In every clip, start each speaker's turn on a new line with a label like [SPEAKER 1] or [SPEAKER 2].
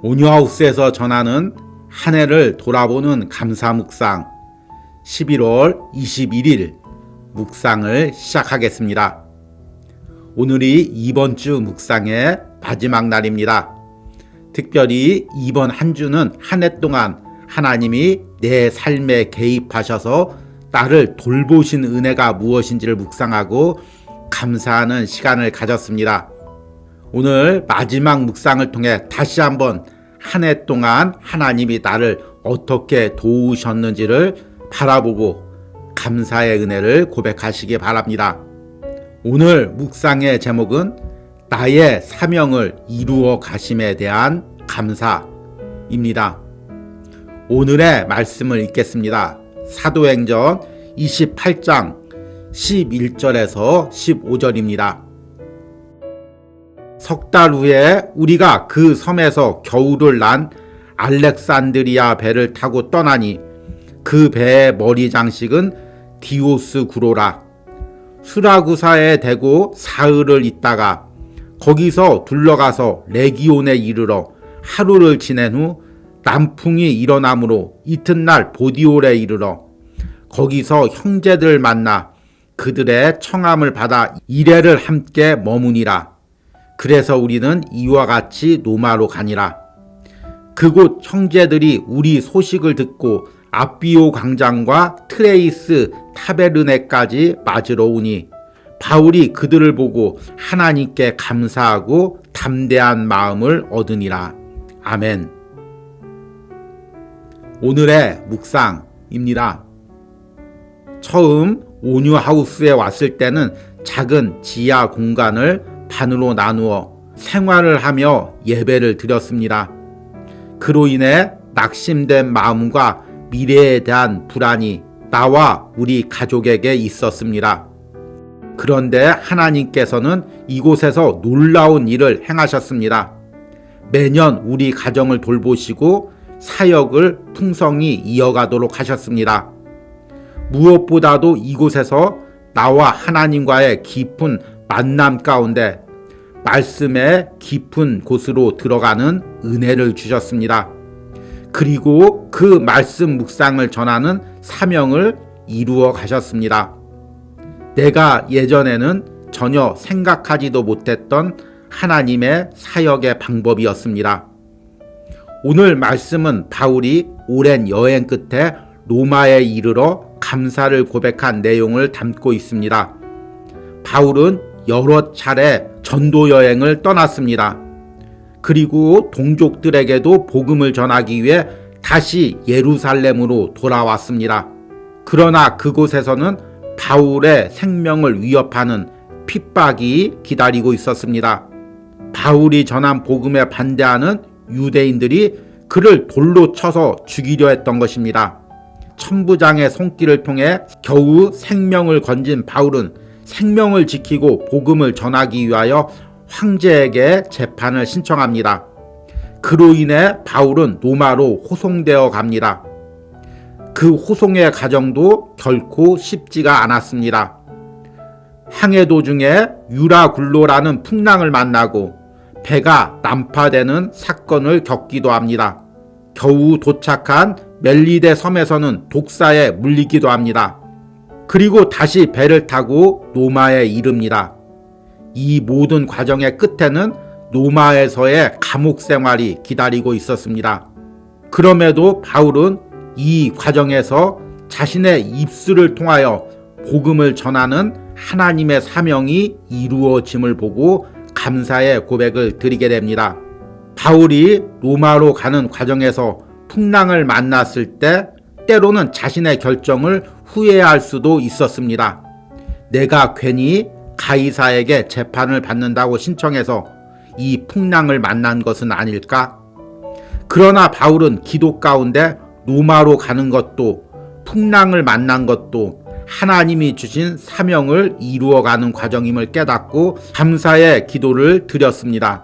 [SPEAKER 1] 온유하우스에서 전하는 한 해를 돌아보는 감사 묵상 11월 21일 묵상을 시작하겠습니다. 오늘이 이번 주 묵상의 마지막 날입니다. 특별히 이번 한 주는 한 해 동안 하나님이 내 삶에 개입하셔서 나를 돌보신 은혜가 무엇인지를 묵상하고 감사하는 시간을 가졌습니다. 오늘 마지막 묵상을 통해 다시 한번 한 해 동안 하나님이 나를 어떻게 도우셨는지를 바라보고 감사의 은혜를 고백하시기 바랍니다. 오늘 묵상의 제목은 나의 사명을 이루어 가심에 대한 감사입니다. 오늘의 말씀을 읽겠습니다. 사도행전 28장 11절에서 15절입니다. 석 달 후에 우리가 그 섬에서 겨울을 난 알렉산드리아 배를 타고 떠나니 그 배의 머리 장식은 디오스 구로라. 수라구사에 대고 사흘을 있다가 거기서 둘러가서 레기온에 이르러 하루를 지낸 후 남풍이 일어나므로 이튿날 보디올에 이르러 거기서 형제들 만나 그들의 청함을 받아 이레를 함께 머무니라. 그래서 우리는 이와 같이 노마로 가니라. 그곳 형제들이 우리 소식을 듣고 아비오 광장과 트레이스 타베르네까지 맞으러 오니 바울이 그들을 보고 하나님께 감사하고 담대한 마음을 얻으니라. 아멘. 오늘의 묵상입니다. 처음 온유하우스에 왔을 때는 작은 지하 공간을 반으로 나누어 생활을 하며 예배를 드렸습니다. 그로 인해 낙심된 마음과 미래에 대한 불안이 나와 우리 가족에게 있었습니다. 그런데 하나님께서는 이곳에서 놀라운 일을 행하셨습니다. 매년 우리 가정을 돌보시고 사역을 풍성히 이어가도록 하셨습니다. 무엇보다도 이곳에서 나와 하나님과의 깊은 만남 가운데 말씀의 깊은 곳으로 들어가는 은혜를 주셨습니다. 그리고 그 말씀 묵상을 전하는 사명을 이루어 가셨습니다. 내가 예전에는 전혀 생각하지도 못했던 하나님의 사역의 방법이었습니다. 오늘 말씀은 바울이 오랜 여행 끝에 로마에 이르러 감사를 고백한 내용을 담고 있습니다. 바울은 여러 차례 전도 여행을 떠났습니다. 그리고 동족들에게도 복음을 전하기 위해 다시 예루살렘으로 돌아왔습니다. 그러나 그곳에서는 바울의 생명을 위협하는 핍박이 기다리고 있었습니다. 바울이 전한 복음에 반대하는 유대인들이 그를 돌로 쳐서 죽이려 했던 것입니다. 천부장의 손길을 통해 겨우 생명을 건진 바울은 생명을 지키고 복음을 전하기 위하여 황제에게 재판을 신청합니다. 그로 인해 바울은 로마로 호송되어 갑니다. 그 호송의 과정도 결코 쉽지가 않았습니다. 항해 도중에 유라굴로라는 풍랑을 만나고 배가 난파되는 사건을 겪기도 합니다. 겨우 도착한 멜리데 섬에서는 독사에 물리기도 합니다. 그리고 다시 배를 타고 로마에 이릅니다. 이 모든 과정의 끝에는 로마에서의 감옥 생활이 기다리고 있었습니다. 그럼에도 바울은 이 과정에서 자신의 입술을 통하여 복음을 전하는 하나님의 사명이 이루어짐을 보고 감사의 고백을 드리게 됩니다. 바울이 로마로 가는 과정에서 풍랑을 만났을 때 때로는 자신의 결정을 후회할 수도 있었습니다. 내가 괜히 가이사에게 재판을 받는다고 신청해서 이 풍랑을 만난 것은 아닐까? 그러나 바울은 기도 가운데 로마로 가는 것도 풍랑을 만난 것도 하나님이 주신 사명을 이루어가는 과정임을 깨닫고 감사의 기도를 드렸습니다.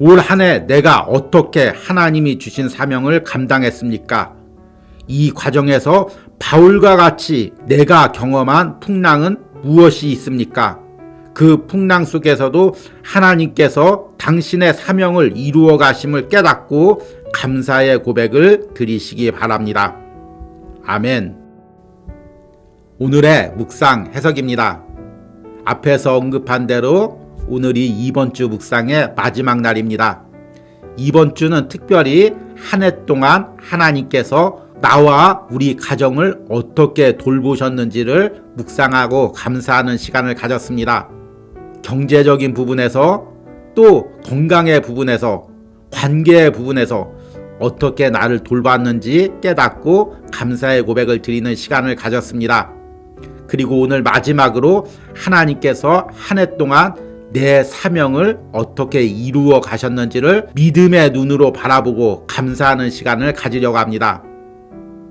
[SPEAKER 1] 올 한 해 내가 어떻게 하나님이 주신 사명을 감당했습니까? 이 과정에서 바울과 같이 내가 경험한 풍랑은 무엇이 있습니까? 그 풍랑 속에서도 하나님께서 당신의 사명을 이루어 가심을 깨닫고 감사의 고백을 드리시기 바랍니다. 아멘. 오늘의 묵상 해석입니다. 앞에서 언급한 대로 오늘이 이번 주 묵상의 마지막 날입니다. 이번 주는 특별히 한 해 동안 하나님께서 나와 우리 가정을 어떻게 돌보셨는지를 묵상하고 감사하는 시간을 가졌습니다. 경제적인 부분에서 또 건강의 부분에서 관계의 부분에서 어떻게 나를 돌봤는지 깨닫고 감사의 고백을 드리는 시간을 가졌습니다. 그리고 오늘 마지막으로 하나님께서 한 해 동안 내 사명을 어떻게 이루어 가셨는지를 믿음의 눈으로 바라보고 감사하는 시간을 가지려고 합니다.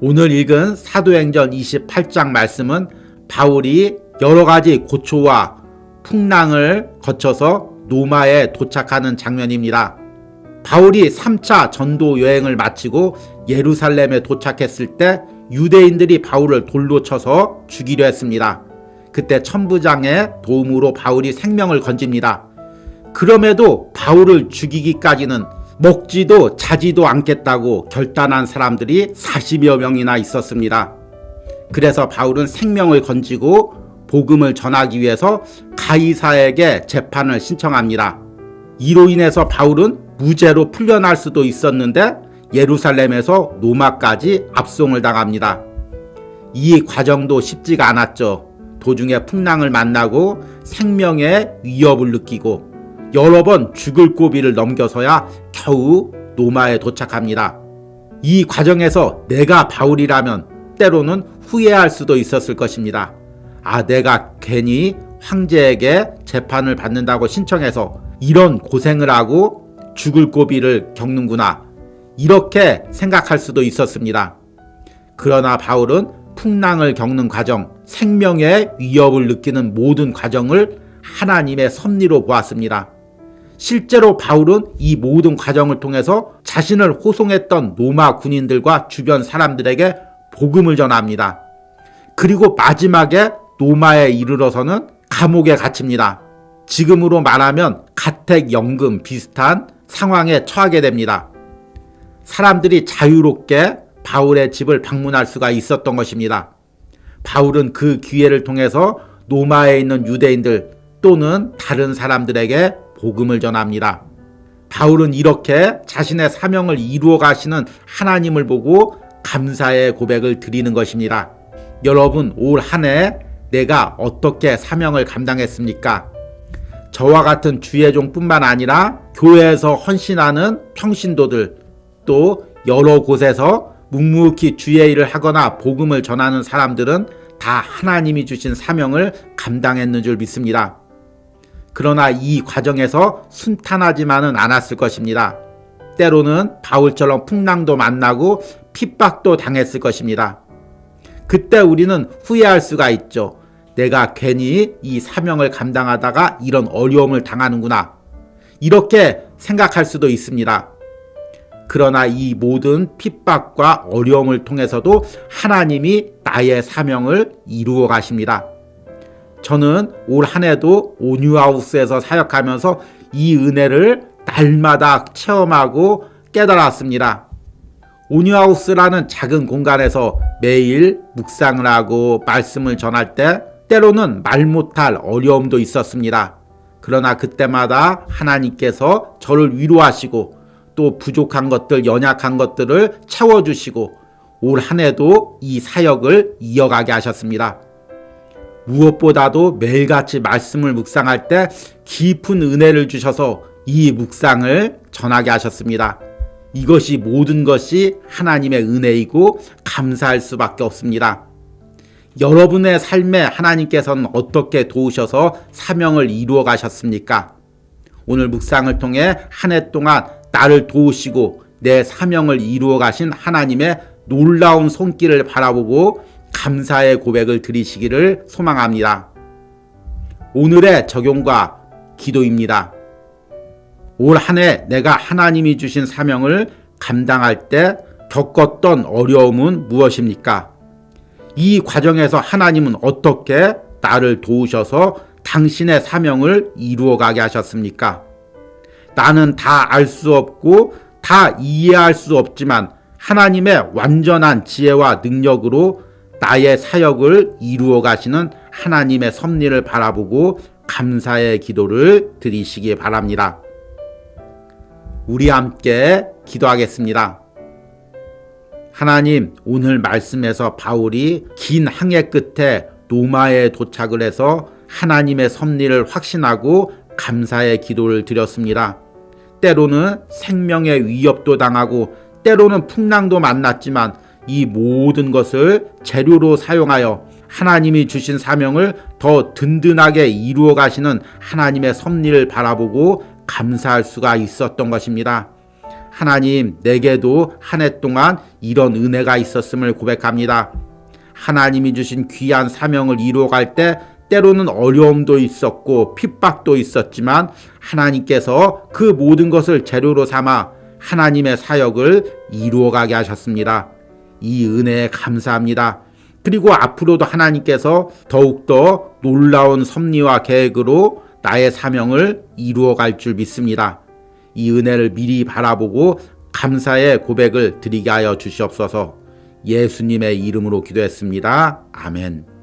[SPEAKER 1] 오늘 읽은 사도행전 28장 말씀은 바울이 여러 가지 고초와 풍랑을 거쳐서 로마에 도착하는 장면입니다. 바울이 3차 전도 여행을 마치고 예루살렘에 도착했을 때 유대인들이 바울을 돌로 쳐서 죽이려 했습니다. 그때 천부장의 도움으로 바울이 생명을 건집니다. 그럼에도 바울을 죽이기까지는 먹지도 자지도 않겠다고 결단한 사람들이 40여 명이나 있었습니다. 그래서 바울은 생명을 건지고 복음을 전하기 위해서 가이사에게 재판을 신청합니다. 이로 인해서 바울은 무죄로 풀려날 수도 있었는데 예루살렘에서 로마까지 압송을 당합니다. 이 과정도 쉽지가 않았죠. 도중에 풍랑을 만나고 생명의 위협을 느끼고 여러 번 죽을 고비를 넘겨서야 겨우 로마에 도착합니다. 이 과정에서 내가 바울이라면 때로는 후회할 수도 있었을 것입니다. 내가 괜히 황제에게 재판을 받는다고 신청해서 이런 고생을 하고 죽을 고비를 겪는구나, 이렇게 생각할 수도 있었습니다. 그러나 바울은 풍랑을 겪는 과정, 생명의 위협을 느끼는 모든 과정을 하나님의 섭리로 보았습니다. 실제로 바울은 이 모든 과정을 통해서 자신을 호송했던 로마 군인들과 주변 사람들에게 복음을 전합니다. 그리고 마지막에 로마에 이르러서는 감옥에 갇힙니다. 지금으로 말하면 가택연금 비슷한 상황에 처하게 됩니다. 사람들이 자유롭게 바울의 집을 방문할 수가 있었던 것입니다. 바울은 그 기회를 통해서 로마에 있는 유대인들 또는 다른 사람들에게 복음을 전합니다. 바울은 이렇게 자신의 사명을 이루어 가시는 하나님을 보고 감사의 고백을 드리는 것입니다. 여러분, 올 한 해 내가 어떻게 사명을 감당했습니까? 저와 같은 주의 종뿐만 아니라 교회에서 헌신하는 평신도들, 또 여러 곳에서 묵묵히 주의 일을 하거나 복음을 전하는 사람들은 다 하나님이 주신 사명을 감당했는 줄 믿습니다. 그러나 이 과정에서 순탄하지만은 않았을 것입니다. 때로는 바울처럼 풍랑도 만나고 핍박도 당했을 것입니다. 그때 우리는 후회할 수가 있죠. 내가 괜히 이 사명을 감당하다가 이런 어려움을 당하는구나, 이렇게 생각할 수도 있습니다. 그러나 이 모든 핍박과 어려움을 통해서도 하나님이 나의 사명을 이루어 가십니다. 저는 올 한 해도 온유하우스에서 사역하면서 이 은혜를 날마다 체험하고 깨달았습니다. 온유하우스라는 작은 공간에서 매일 묵상을 하고 말씀을 전할 때 때로는 말 못할 어려움도 있었습니다. 그러나 그때마다 하나님께서 저를 위로하시고 또 부족한 것들, 연약한 것들을 채워주시고 올 한 해도 이 사역을 이어가게 하셨습니다. 무엇보다도 매일같이 말씀을 묵상할 때 깊은 은혜를 주셔서 이 묵상을 전하게 하셨습니다. 이것이 모든 것이 하나님의 은혜이고 감사할 수밖에 없습니다. 여러분의 삶에 하나님께서는 어떻게 도우셔서 사명을 이루어 가셨습니까? 오늘 묵상을 통해 한 해 동안 나를 도우시고 내 사명을 이루어 가신 하나님의 놀라운 손길을 바라보고 감사의 고백을 드리시기를 소망합니다. 오늘의 적용과 기도입니다. 올 한 해 내가 하나님이 주신 사명을 감당할 때 겪었던 어려움은 무엇입니까? 이 과정에서 하나님은 어떻게 나를 도우셔서 당신의 사명을 이루어가게 하셨습니까? 나는 다 알 수 없고 다 이해할 수 없지만 하나님의 완전한 지혜와 능력으로 나의 사역을 이루어 가시는 하나님의 섭리를 바라보고 감사의 기도를 드리시기 바랍니다. 우리 함께 기도하겠습니다. 하나님, 오늘 말씀에서 바울이 긴 항해 끝에 로마에 도착을 해서 하나님의 섭리를 확신하고 감사의 기도를 드렸습니다. 때로는 생명의 위협도 당하고 때로는 풍랑도 만났지만 이 모든 것을 재료로 사용하여 하나님이 주신 사명을 더 든든하게 이루어 가시는 하나님의 섭리를 바라보고 감사할 수가 있었던 것입니다. 하나님, 내게도 한 해 동안 이런 은혜가 있었음을 고백합니다. 하나님이 주신 귀한 사명을 이루어갈 때 때로는 어려움도 있었고 핍박도 있었지만 하나님께서 그 모든 것을 재료로 삼아 하나님의 사역을 이루어가게 하셨습니다. 이 은혜에 감사합니다. 그리고 앞으로도 하나님께서 더욱더 놀라운 섭리와 계획으로 나의 사명을 이루어갈 줄 믿습니다. 이 은혜를 미리 바라보고 감사의 고백을 드리게 하여 주시옵소서. 예수님의 이름으로 기도했습니다. 아멘.